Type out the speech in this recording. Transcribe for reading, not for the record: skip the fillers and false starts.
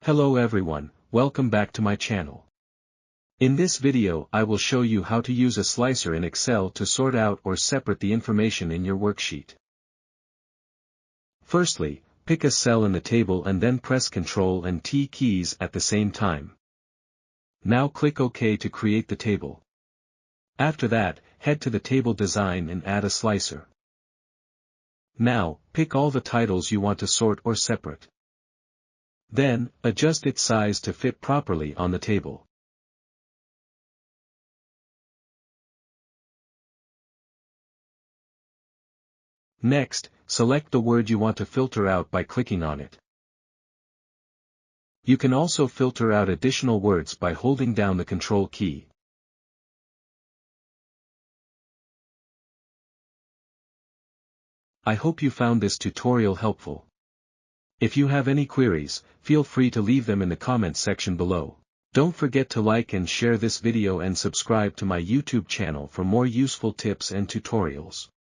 Hello everyone, welcome back to my channel. In this video I will show you how to use a slicer in Excel to sort out or separate the information in your worksheet. Firstly, pick a cell in the table and then press Ctrl and T keys at the same time. Now click OK to create the table. After that, head to the table design and add a slicer. Now, pick all the titles you want to sort or separate. Then, adjust its size to fit properly on the table. Next, select the word you want to filter out by clicking on it. You can also filter out additional words by holding down the Ctrl key. I hope you found this tutorial helpful. If you have any queries, feel free to leave them in the comments section below. Don't forget to like and share this video and subscribe to my YouTube channel for more useful tips and tutorials.